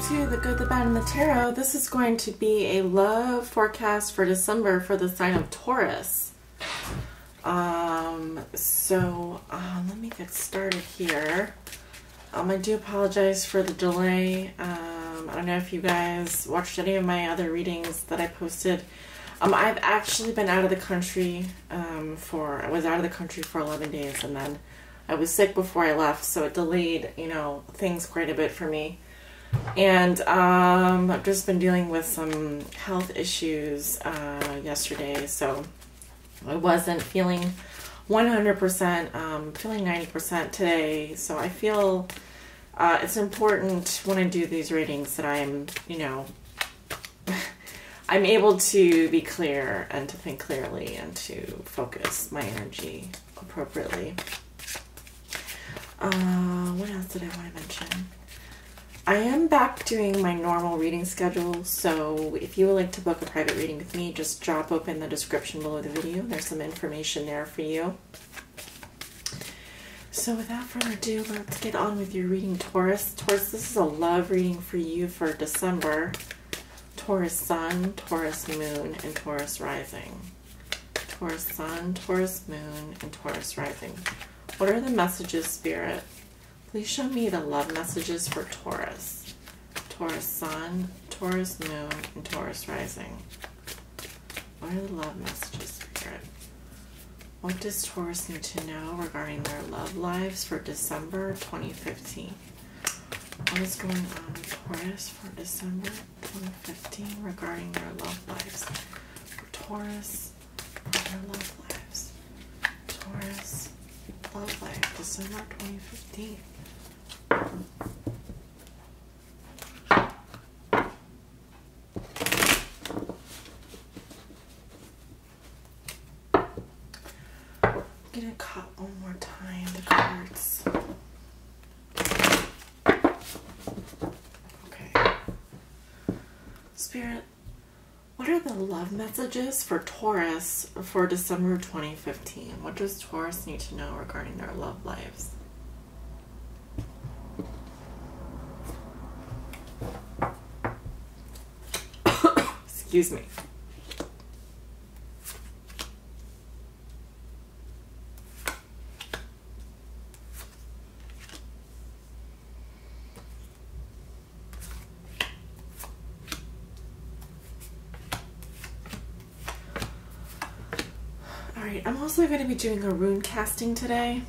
to The Good, the Bad, and the Tarot. This is going to be a love forecast for December for the sign of Taurus. Let me get started here. I do apologize for the delay. I don't know if you guys watched any of my other readings that I posted. I've actually been out of the country I was out of the country for 11 days, and then I was sick before I left, so it delayed, things quite a bit for me. And I've just been dealing with some health issues yesterday, so I wasn't feeling 100%, feeling 90% today. So I feel it's important when I do these readings that I'm, I'm able to be clear and to think clearly and to focus my energy appropriately. What else did I want to mention? I am back doing my normal reading schedule, so if you would like to book a private reading with me, just drop open the description below the video. There's some information there for you. So without further ado, let's get on with your reading, Taurus. Taurus, this is a love reading for you for December. Taurus Sun, Taurus Moon, and Taurus Rising. Taurus Sun, Taurus Moon, and Taurus Rising. What are the messages, Spirit? Please show me the love messages for Taurus. Taurus Sun, Taurus Moon, and Taurus Rising. What are the love messages, Spirit? What does Taurus need to know regarding their love lives for December 2015? What is going on with Taurus for December 2015 regarding their love lives? For Taurus, for their love lives. Taurus, love life, December 2015. I'm gonna cut one more time the cards. Okay. Spirit, what are the love messages for Taurus for December 2015? What does Taurus need to know regarding their love lives? Excuse me. Alright, I'm also going to be doing a rune casting today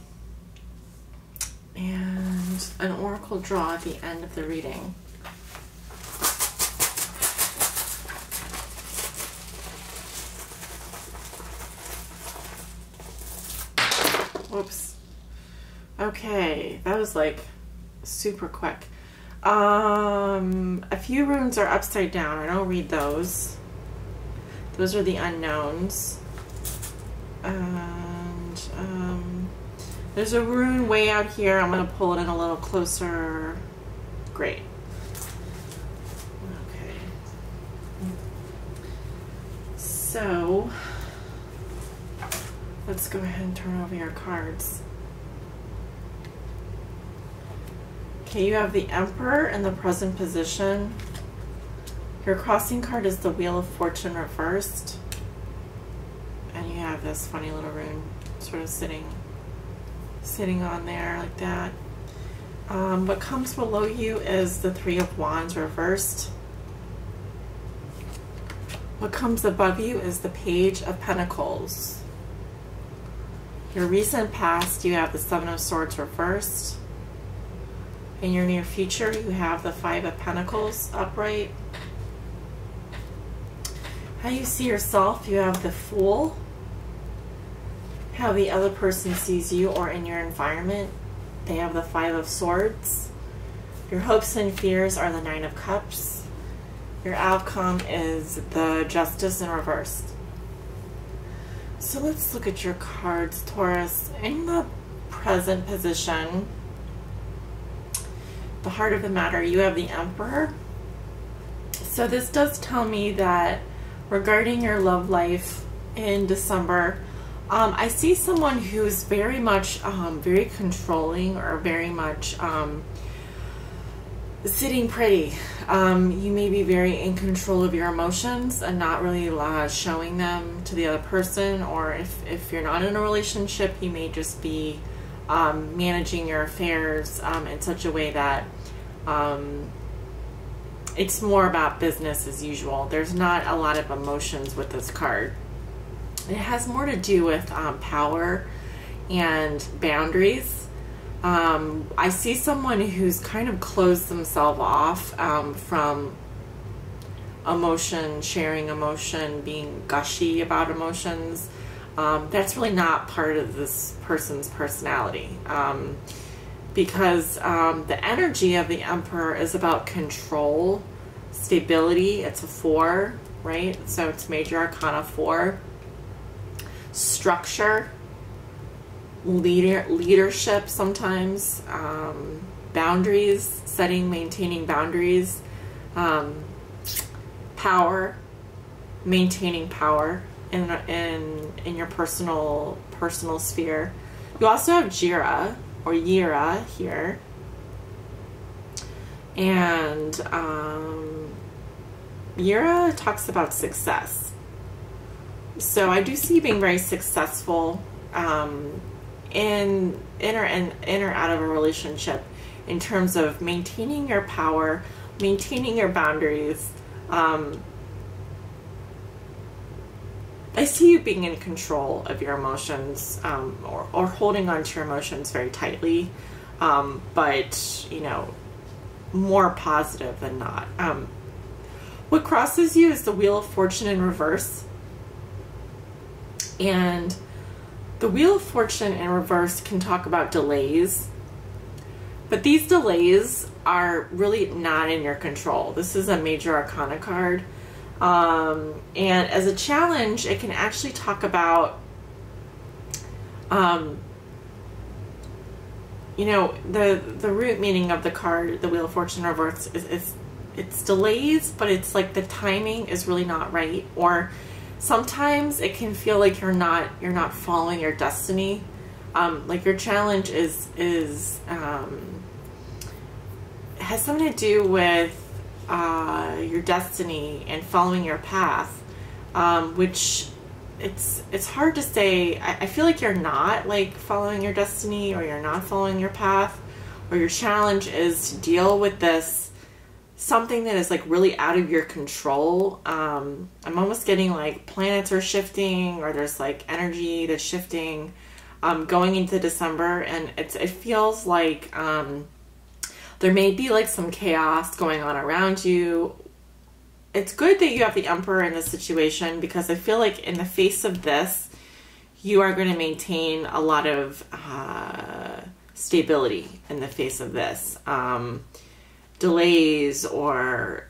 and an oracle draw at the end of the reading. Whoops. Okay, that was like super quick. A few runes are upside down. I don't read those. Those are the unknowns. And there's a rune way out here. I'm going to pull it in a little closer. Great. Okay. So let's go ahead and turn over your cards. Okay, you have the Emperor in the present position. Your crossing card is the Wheel of Fortune reversed. And you have this funny little rune sort of sitting on there like that. What comes below you is the Three of Wands reversed. What comes above you is the Page of Pentacles. Your recent past, you have the Seven of Swords reversed. In your near future, you have the Five of Pentacles upright. How you see yourself, you have the Fool. How the other person sees you or in your environment, they have the Five of Swords. Your hopes and fears are the Nine of Cups. Your outcome is the Justice in reversed. So let's look at your cards, Taurus. In the present position, the heart of the matter, you have the Emperor. So this does tell me that regarding your love life in December, I see someone who's very much very controlling, or very much sitting pretty. You may be very in control of your emotions and not really showing them to the other person, or if you're not in a relationship, you may just be managing your affairs in such a way that it's more about business as usual. There's not a lot of emotions with this card. It has more to do with power and boundaries. I see someone who's kind of closed themselves off from emotion, sharing emotion, being gushy about emotions. That's really not part of this person's personality. Because the energy of the Emperor is about control, stability. It's a 4, right? So it's Major Arcana 4. Structure, leadership sometimes, boundaries, setting, maintaining boundaries, power, maintaining power in your personal sphere. You also have Jira or Yira here, and Yira talks about success. So I do see you being very successful in or out of a relationship in terms of maintaining your power, maintaining your boundaries. I see you being in control of your emotions, or holding on to your emotions very tightly, but you know, more positive than not. What crosses you is the Wheel of Fortune in reverse. And the Wheel of Fortune in reverse can talk about delays, but these delays are really not in your control. This is a Major Arcana card. And as a challenge, it can actually talk about, you know, the root meaning of the card, the Wheel of Fortune in reverse, is it's delays, but it's like the timing is really not right, or sometimes it can feel like you're not following your destiny. Like your challenge has something to do with your destiny and following your path, which it's hard to say. I feel like you're not like following your destiny, or you're not following your path, or your challenge is to deal with this something that is like really out of your control. I'm almost getting like planets are shifting, or there's like energy that's shifting going into December, and it feels like there may be like some chaos going on around you. It's good that you have the Emperor in this situation, because I feel like in the face of this, you are going to maintain a lot of stability in the face of this. Delays, or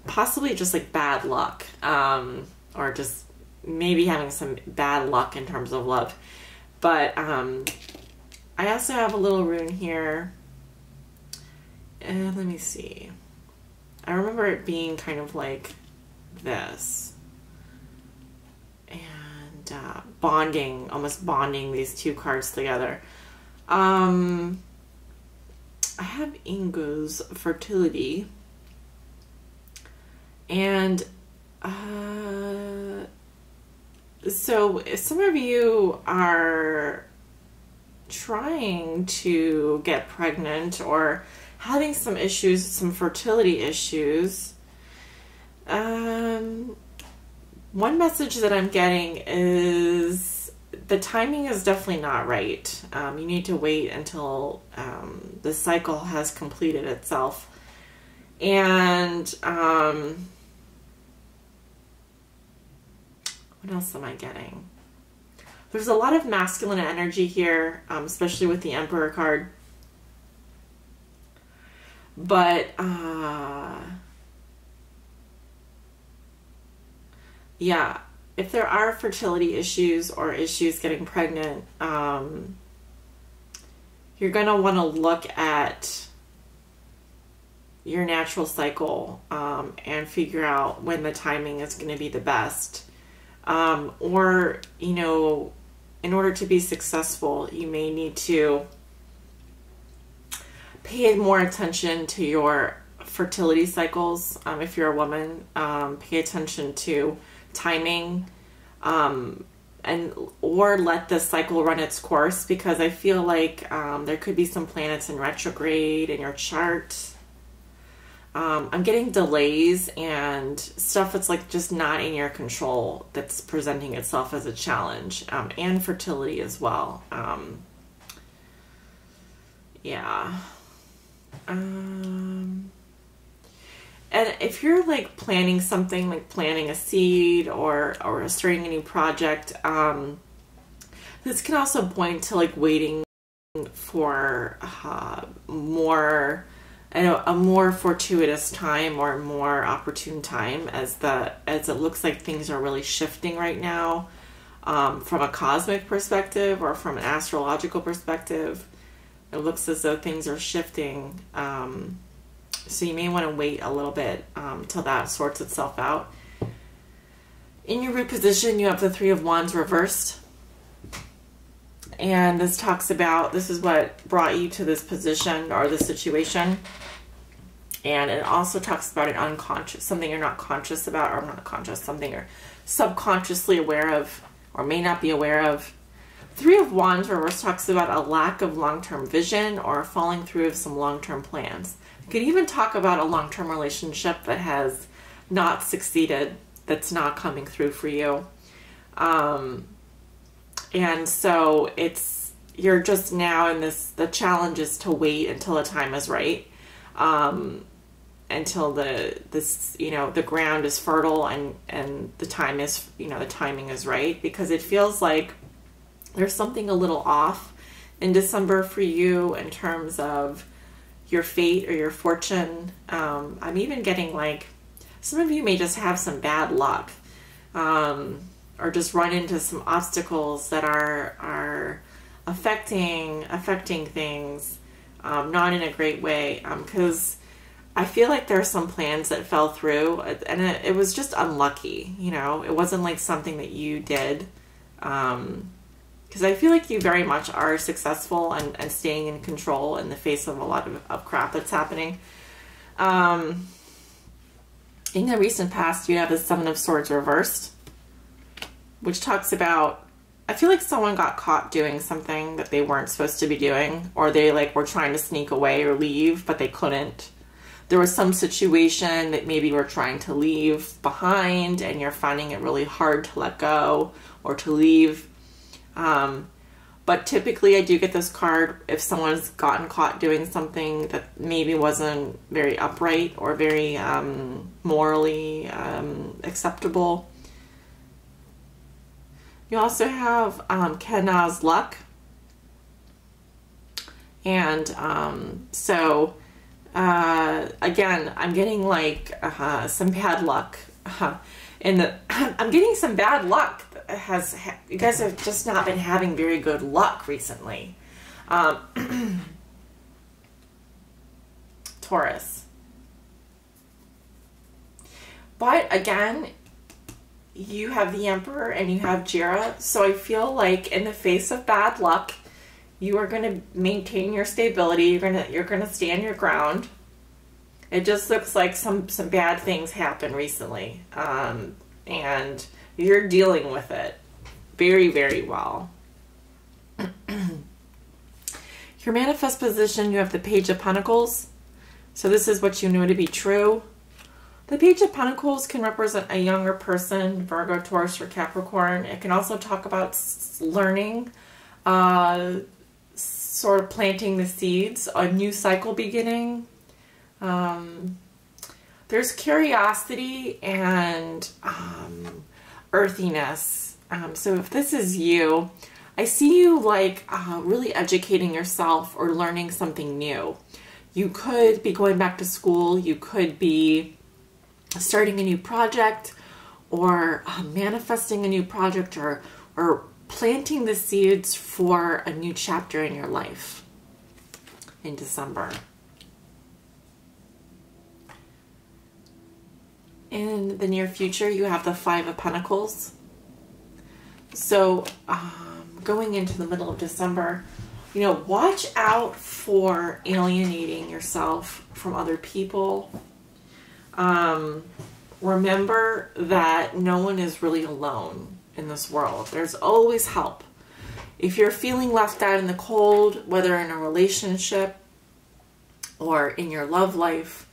possibly just like bad luck, or just maybe having some bad luck in terms of love. But I also have a little rune here, and let me see. I remember it being kind of like this, and bonding, almost bonding these two cards together. I have Ingo's fertility, and so if some of you are trying to get pregnant or having some issues, some fertility issues, one message that I'm getting is the timing is definitely not right. You need to wait until the cycle has completed itself. And what else am I getting? There's a lot of masculine energy here, especially with the Emperor card. But yeah, if there are fertility issues or issues getting pregnant, you're going to want to look at your natural cycle and figure out when the timing is going to be the best. Or, you know, in order to be successful, you may need to pay more attention to your fertility cycles. If you're a woman, pay attention to timing, or let the cycle run its course, because I feel like there could be some planets in retrograde in your chart. I'm getting delays and stuff that's like just not in your control that's presenting itself as a challenge, and fertility as well. Yeah. And if you're like planning something, like planting a seed or starting a new project, this can also point to like waiting for a more fortuitous time or more opportune time, as it looks like things are really shifting right now, from a cosmic perspective or from an astrological perspective. It looks as though things are shifting. So you may want to wait a little bit till that sorts itself out. In your root position, you have the Three of Wands reversed. And this talks about, this is what brought you to this position or this situation. And it also talks about an unconscious, something you're not conscious about, or not conscious, something you're subconsciously aware of or may not be aware of. Three of Wands reverse talks about a lack of long-term vision or falling through of some long-term plans. You could even talk about a long-term relationship that has not succeeded, that's not coming through for you. And so you're just now in this, the challenge is to wait until the time is right. Until the ground is fertile and the time is, the timing is right, because it feels like there's something a little off in December for you in terms of your fate or your fortune. I'm even getting like, some of you may just have some bad luck, or just run into some obstacles that are affecting things, not in a great way, because I feel like there are some plans that fell through, and it was just unlucky. It wasn't like something that you did, because I feel like you very much are successful and staying in control in the face of a lot of crap that's happening. In the recent past, you have the Seven of Swords reversed, which talks about, I feel like someone got caught doing something that they weren't supposed to be doing, or they were trying to sneak away or leave, but they couldn't. There was some situation that maybe you were trying to leave behind and you're finding it really hard to let go or to leave. But typically I do get this card if someone's gotten caught doing something that maybe wasn't very upright or very morally acceptable. You also have Kenna's luck. And again, I'm getting like some bad luck. I'm getting some bad luck. You guys have just not been having very good luck recently. Taurus. But again, you have the Emperor and you have Jera. So I feel like in the face of bad luck, you are going to maintain your stability. You're going to stand your ground. It just looks like some bad things happened recently, and you're dealing with it very, very well. Your manifest position, you have the Page of Pentacles. So this is what you know to be true. The Page of Pentacles can represent a younger person, Virgo, Taurus, or Capricorn. It can also talk about learning, sort of planting the seeds, a new cycle beginning. There's curiosity and earthiness. So if this is you, I see you really educating yourself or learning something new. You could be going back to school. You could be starting a new project, or manifesting a new project, or planting the seeds for a new chapter in your life in December. In the near future, you have the Five of Pentacles. So going into the middle of December, You know, watch out for alienating yourself from other people. Remember that no one is really alone in this world. There's always help. If you're feeling left out in the cold, whether in a relationship or in your love life,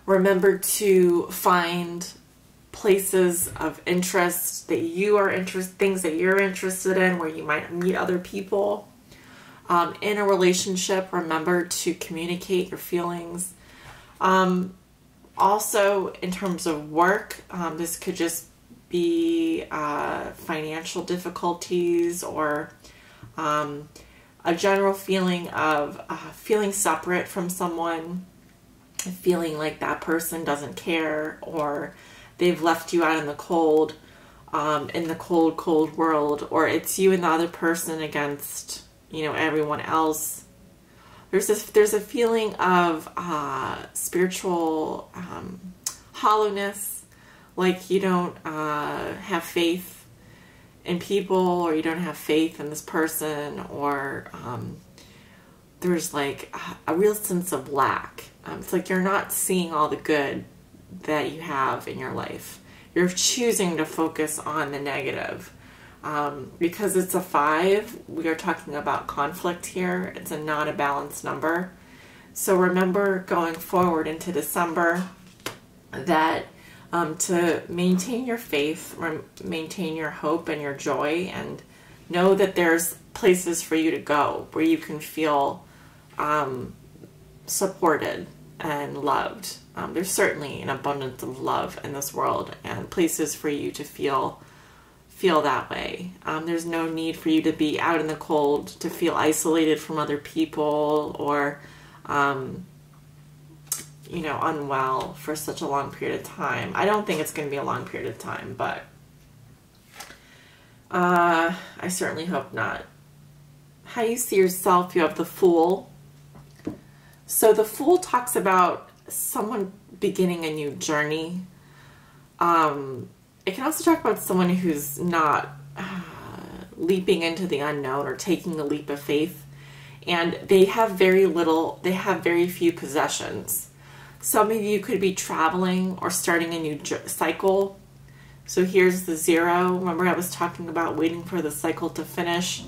remember to find places of interest that you are things that you're interested in, where you might meet other people. In a relationship, remember to communicate your feelings. Also, in terms of work, this could just be financial difficulties, or a general feeling of feeling separate from someone, feeling like that person doesn't care, or they've left you out in the cold world, or it's you and the other person against, you know, everyone else. There's a feeling of spiritual hollowness, like you don't have faith in people, or you don't have faith in this person, or there's like a real sense of lack. It's like you're not seeing all the good that you have in your life. You're choosing to focus on the negative. Because it's a 5, we are talking about conflict here. It's not a balanced number. So remember going forward into December that to maintain your faith, maintain your hope and your joy, and know that there's places for you to go where you can feel supported and loved. There's certainly an abundance of love in this world, and places for you to feel that way. There's no need for you to be out in the cold, to feel isolated from other people, or you know, unwell for such a long period of time. I don't think it's going to be a long period of time, but I certainly hope not. How you see yourself, you have the Fool. So the Fool talks about someone beginning a new journey. It can also talk about someone who's not leaping into the unknown or taking a leap of faith, and they have very few possessions. Some of you could be traveling or starting a new cycle. So here's the 0. Remember, I was talking about waiting for the cycle to finish.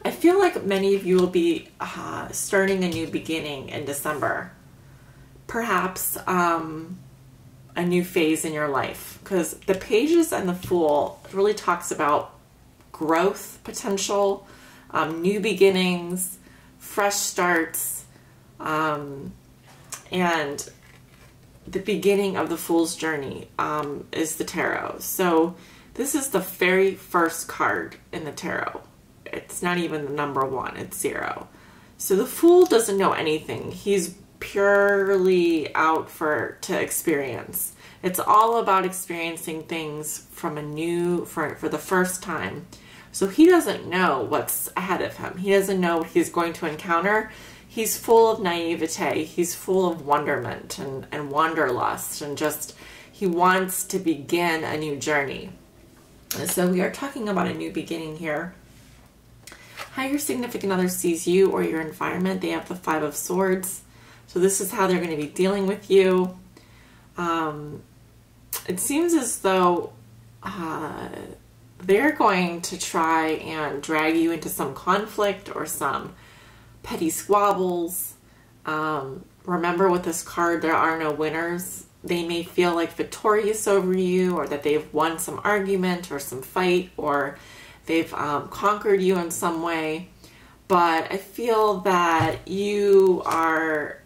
I feel like many of you will be starting a new beginning in December. Perhaps a new phase in your life, because the Pages and the Fool really talks about growth potential, new beginnings, fresh starts, and the beginning of the Fool's journey is the Tarot. So this is the very first card in the Tarot. It's not even the number 1, it's 0. So the Fool doesn't know anything. He's purely out to experience. It's all about experiencing things from for the first time. So he doesn't know what's ahead of him. He doesn't know what he's going to encounter. He's full of naivete. He's full of wonderment and wanderlust, and just he wants to begin a new journey. And so we are talking about a new beginning here. How your significant other sees you or your environment. They have the 5 of Swords. So this is how they're going to be dealing with you. It seems as though they're going to try and drag you into some conflict or some petty squabbles. Remember, with this card, there are no winners. They may feel like victorious over you, or that they've won some argument or some fight, or they've conquered you in some way. But I feel that you are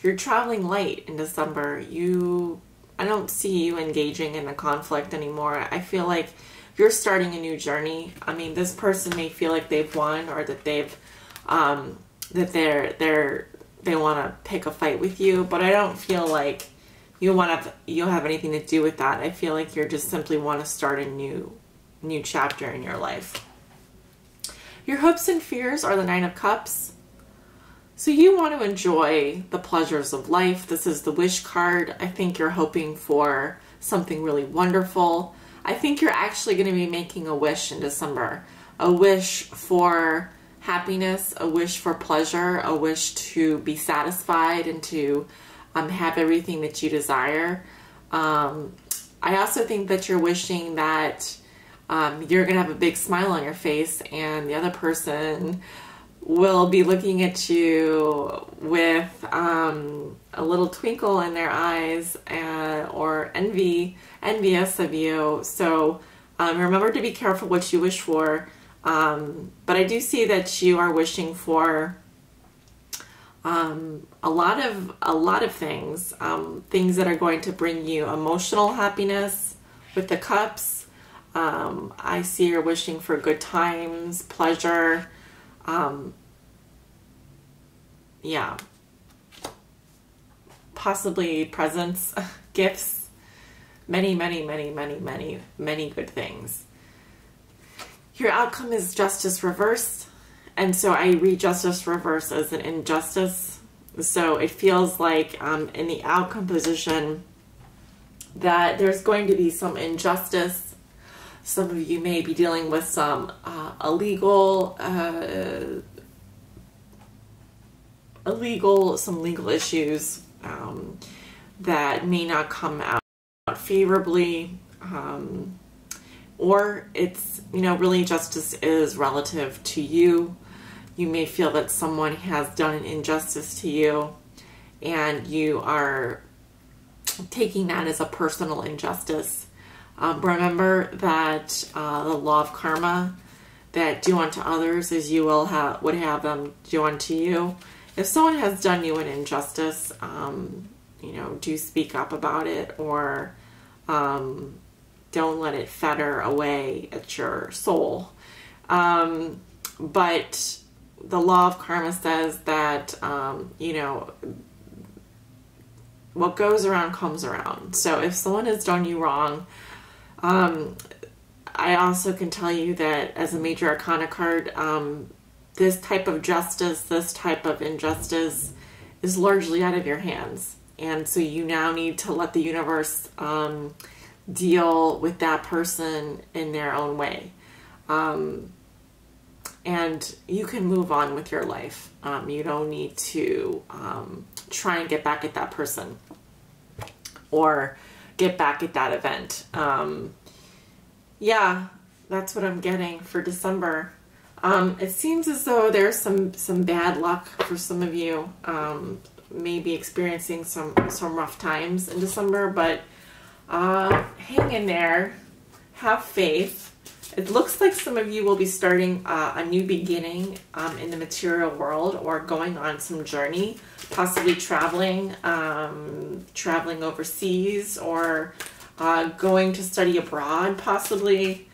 you're traveling light in December. I don't see you engaging in a conflict anymore. I feel like you're starting a new journey. I mean, this person may feel like they've won, or that they've they want to pick a fight with you, but I don't feel like you'll have anything to do with that. I feel like you just simply want to start a new chapter in your life. Your hopes and fears are the 9 of Cups. So you want to enjoy the pleasures of life. This is the Wish card. I think you're hoping for something really wonderful. I think you're actually going to be making a wish in December. A wish for happiness, a wish for pleasure, a wish to be satisfied and to have everything that you desire. I also think that you're wishing that you're going to have a big smile on your face and the other person will be looking at you with a little twinkle in their eyes or envious of you. So remember to be careful what you wish for. But I do see that you are wishing for a lot of things, things that are going to bring you emotional happiness with the cups. I see you're wishing for good times, pleasure. Yeah, possibly presents, gifts, many good things. Your outcome is justice reversed, and so I read justice reversed as an injustice. So it feels like in the outcome position that there's going to be some injustice. Some of you may be dealing with some legal issues that may not come out favorably, or it's, really justice is relative to you. You may feel that someone has done an injustice to you and you are taking that as a personal injustice. Remember that the law of karma, that do unto others as you would have them do unto you. If someone has done you an injustice, do speak up about it, or don't let it fetter away at your soul. But the law of karma says that, what goes around comes around. So if someone has done you wrong, I also can tell you that as a major arcana card, this type of justice, this type of injustice is largely out of your hands. And so you now need to let the universe deal with that person in their own way. And you can move on with your life. You don't need to try and get back at that person or get back at that event. Yeah, that's what I'm getting for December. It seems as though there's some bad luck for some of you, maybe experiencing some rough times in December, but hang in there, have faith. It looks like some of you will be starting a new beginning in the material world, or going on some journey, possibly traveling overseas, or going to study abroad, possibly.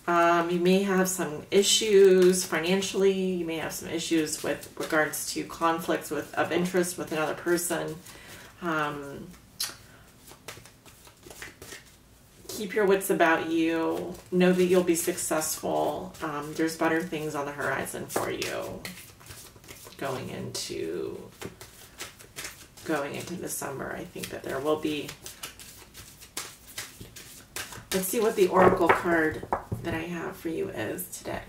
You may have some issues financially. You may have some issues with regards to conflicts of interest with another person. Keep your wits about you. Know that you'll be successful. There's better things on the horizon for you going into December. I think that there will be. Let's see what the oracle card that I have for you is today.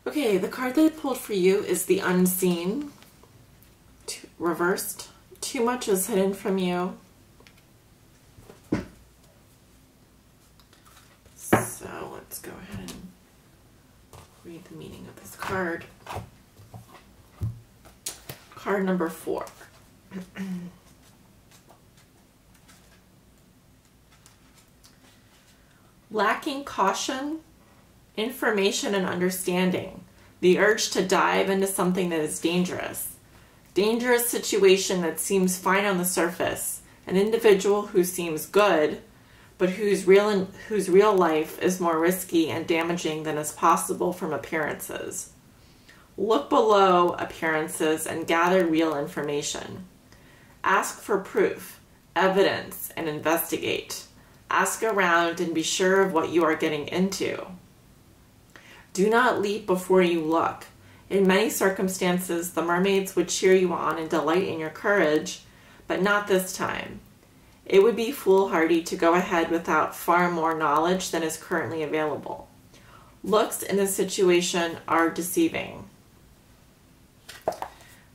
Okay, the card that I pulled for you is the Unseen, reversed. Too much is hidden from you. So let's go ahead and read the meaning of this card. Card number 4. Lacking caution, information, and understanding. The urge to dive into something that is dangerous. Dangerous situation that seems fine on the surface. An individual who seems good, but whose real life is more risky and damaging than is possible from appearances. Look below appearances and gather real information. Ask for proof, evidence, and investigate. Ask around and be sure of what you are getting into. Do not leap before you look. In many circumstances, the mermaids would cheer you on and delight in your courage, but not this time. It would be foolhardy to go ahead without far more knowledge than is currently available. Looks in this situation are deceiving.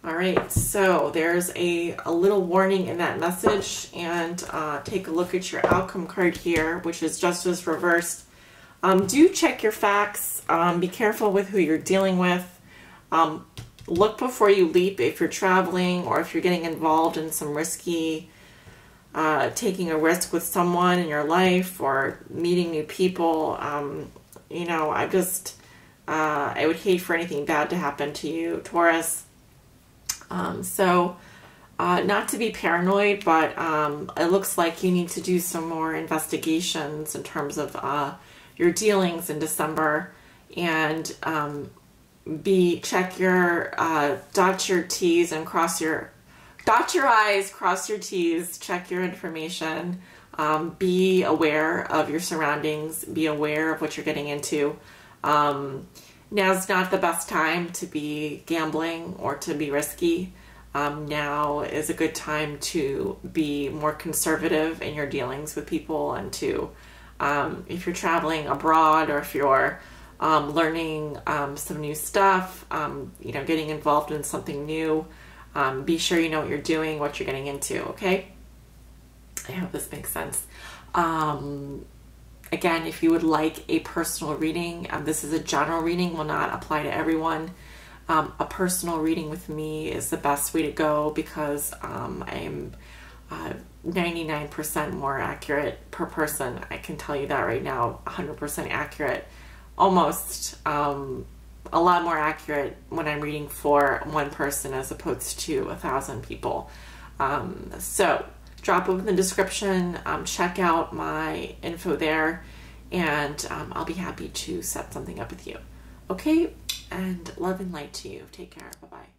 All right, so there's a little warning in that message, and take a look at your outcome card here, which is Justice reversed. Do check your facts. Be careful with who you're dealing with. Look before you leap if you're traveling or if you're getting involved in some risky, taking a risk with someone in your life or meeting new people. You know, I would hate for anything bad to happen to you, Taurus. Not to be paranoid, but it looks like you need to do some more investigations in terms of your dealings in December, and check your dot your T's and dot your I's, cross your T's, check your information. Be aware of your surroundings, be aware of what you're getting into. Now's not the best time to be gambling or to be risky. Now is a good time to be more conservative in your dealings with people, and to, if you're traveling abroad or if you're learning some new stuff, you know, getting involved in something new, be sure you know what you're doing, what you're getting into, okay? I hope this makes sense. Again, if you would like a personal reading, this is a general reading, will not apply to everyone. A personal reading with me is the best way to go, because I'm 99% more accurate per person. I can tell you that right now, 100% accurate, almost a lot more accurate when I'm reading for one person as opposed to 1,000 people. So drop it in the description, check out my info there, and I'll be happy to set something up with you. Okay, and love and light to you. Take care. Bye-bye.